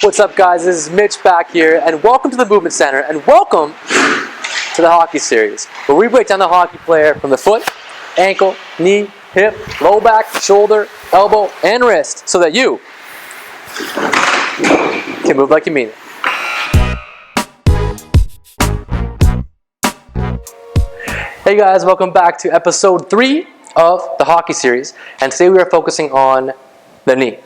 What's up, guys? This is Mitch back here, and welcome to the Movement Center, and welcome to the hockey series, where we break down the hockey player from the foot, ankle, knee, hip, low back, shoulder, elbow, and wrist, so that you can move like you mean it. Hey guys, welcome back to episode 3 of the hockey series, and today we are focusing on the knee.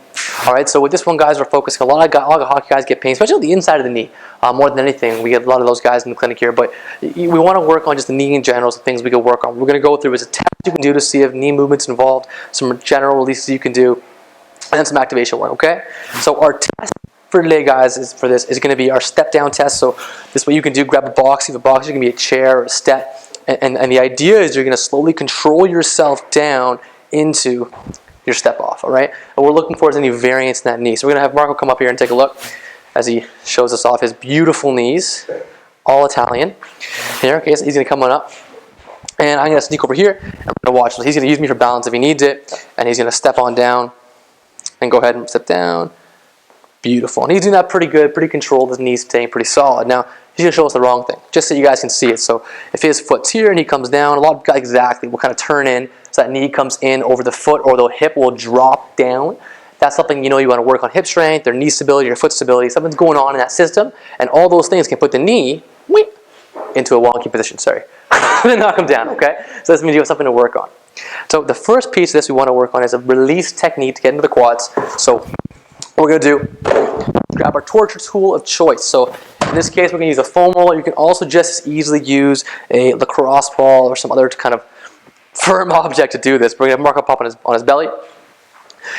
Alright, so with this one, guys, we're focusing, a lot of hockey guys get pain, especially on the inside of the knee, more than anything. We get a lot of those guys in the clinic here, but we want to work on just the knee in general, some things we can work on. We're going to go through is a test you can do to see if knee movement's involved, some general releases you can do, and then some activation work, okay? So our test for today, guys, is going to be our step down test. So this way you can do, grab a box, if a box, it can be a chair or a step, and the idea is you're going to slowly control yourself down into your step off, all right? And we're looking for any variance in that knee. So we're going to have Marco come up here and take a look as he shows us off his beautiful knees, all Italian. Here, okay, so he's going to come on up. And I'm going to sneak over here, and we're going to watch. So he's going to use me for balance if he needs it, and he's going to step on down and go ahead and step down. Beautiful. And he's doing that pretty good, pretty controlled. His knee's staying pretty solid. Now, he's going to show us the wrong thing, just so you guys can see it. So if his foot's here and he comes down, a lot of guys exactly will kind of turn in, so that knee comes in over the foot, or the hip will drop down. That's something you want to work on: hip strength, or knee stability, or foot stability. Something's going on in that system, and all those things can put the knee into a wonky position. Sorry, then knock them down. Okay, so this means you have something to work on. So the first piece of this we want to work on is a release technique to get into the quads. So what we're going to do, grab our torture tool of choice. So in this case, we're going to use a foam roller. You can also just as easily use a lacrosse ball or some other kind of firm object to do this. We're going to have Marco pop on his belly.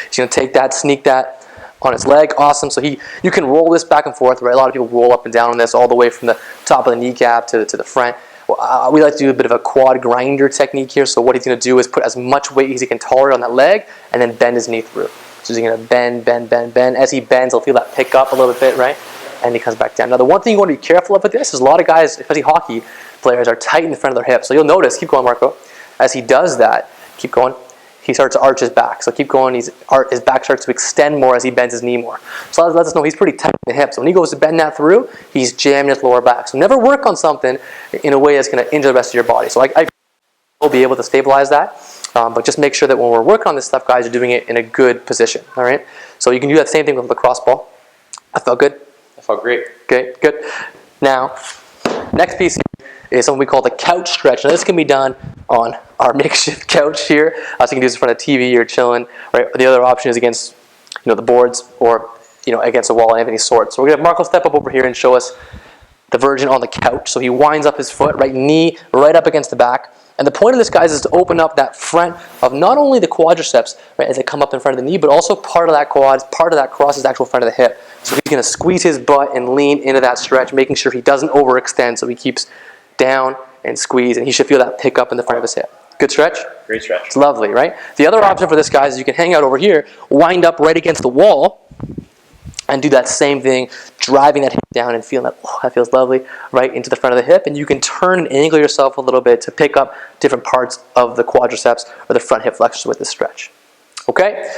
He's going to take that, sneak that on his leg. Awesome. So you can roll this back and forth, right? A lot of people roll up and down on this all the way from the top of the kneecap to the front. Well, we like to do a bit of a quad grinder technique here. So what he's going to do is put as much weight as he can tolerate on that leg and then bend his knee through. So he's going to bend, bend, bend, bend. As he bends, he'll feel that pick up a little bit, right? And he comes back down. Now, the one thing you want to be careful of with this is a lot of guys, especially hockey players, are tight in the front of their hips. So you'll notice, keep going, Marco, as he does that, keep going, he starts to arch his back. So keep going, his back starts to extend more as he bends his knee more. So that lets us know he's pretty tight in the hips. So when he goes to bend that through, he's jamming his lower back. So never work on something in a way that's going to injure the rest of your body. So I will be able to stabilize that. But just make sure that when we're working on this stuff, guys, you're doing it in a good position, all right? So you can do that same thing with the lacrosse ball. That felt good? That felt great. Okay, good. Now, next piece is something we call the couch stretch. Now, this can be done on our makeshift couch here. So you can do this in front of TV or chilling, right? The other option is against, the boards, or, against a wall of any sort. So we're going to have Marco step up over here and show us the version on the couch. So he winds up his foot, right knee right up against the back. And the point of this, guys, is to open up that front of not only the quadriceps, right, as they come up in front of the knee, but also part of that quad, part of that crosses the actual front of the hip. So he's going to squeeze his butt and lean into that stretch, making sure he doesn't overextend, so he keeps down and squeeze, and he should feel that pick up in the front of his hip. Good stretch? Great stretch. It's lovely, right? The other option for this, guys, is you can hang out over here, wind up right against the wall, and do that same thing, driving that hip down and feeling that, that feels lovely, right into the front of the hip. And you can turn and angle yourself a little bit to pick up different parts of the quadriceps or the front hip flexors with this stretch. Okay?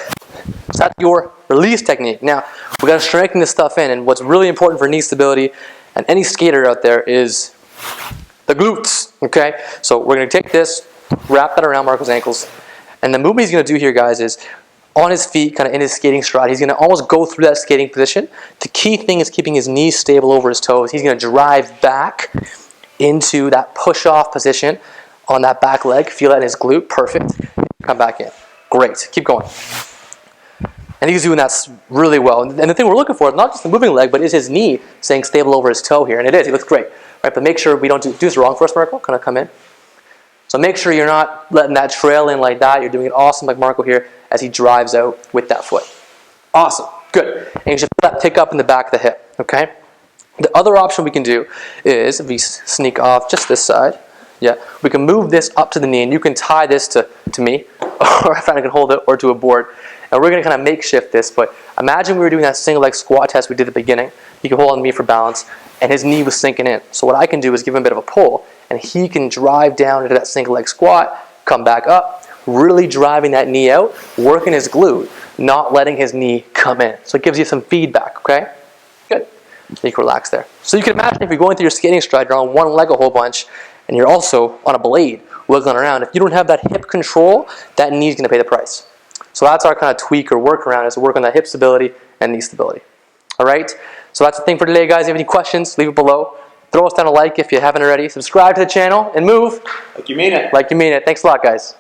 So that's your release technique. Now, we've got to strengthen this stuff in. And what's really important for knee stability and any skater out there is the glutes. Okay? So we're going to take this, wrap that around Marco's ankles. And the movement he's going to do here, guys, is on his feet, kind of in his skating stride. He's going to almost go through that skating position. The key thing is keeping his knees stable over his toes. He's going to drive back into that push-off position on that back leg. Feel that in his glute. Perfect. Come back in. Great. Keep going. And he's doing that really well. And the thing we're looking for is not just the moving leg, but is his knee staying stable over his toe here. And it is. He looks great. Right? But make sure we don't do this wrong first, Marco. Kind of come in. So make sure you're not letting that trail in like that. You're doing it awesome like Marco here as he drives out with that foot. Awesome. Good. And you should put that pick up in the back of the hip. Okay? The other option we can do is, if we sneak off just this side, we can move this up to the knee, and you can tie this to me, or if I can hold it, or to a board. And we're going to kind of makeshift this, but imagine we were doing that single leg squat test we did at the beginning. He could hold on me for balance, and his knee was sinking in. So what I can do is give him a bit of a pull, and he can drive down into that single leg squat, come back up, really driving that knee out, working his glute, not letting his knee come in. So it gives you some feedback, okay? you can relax there. So you can imagine if you're going through your skating stride, you're on one leg a whole bunch, and you're also on a blade wiggling around. If you don't have that hip control, that knee's going to pay the price. So that's our kind of tweak or workaround, is to work on that hip stability and knee stability. All right? So that's the thing for today, guys. If you have any questions, leave it below. Throw us down a like if you haven't already. Subscribe to the channel and move like you mean it. like you mean it. Thanks a lot, guys.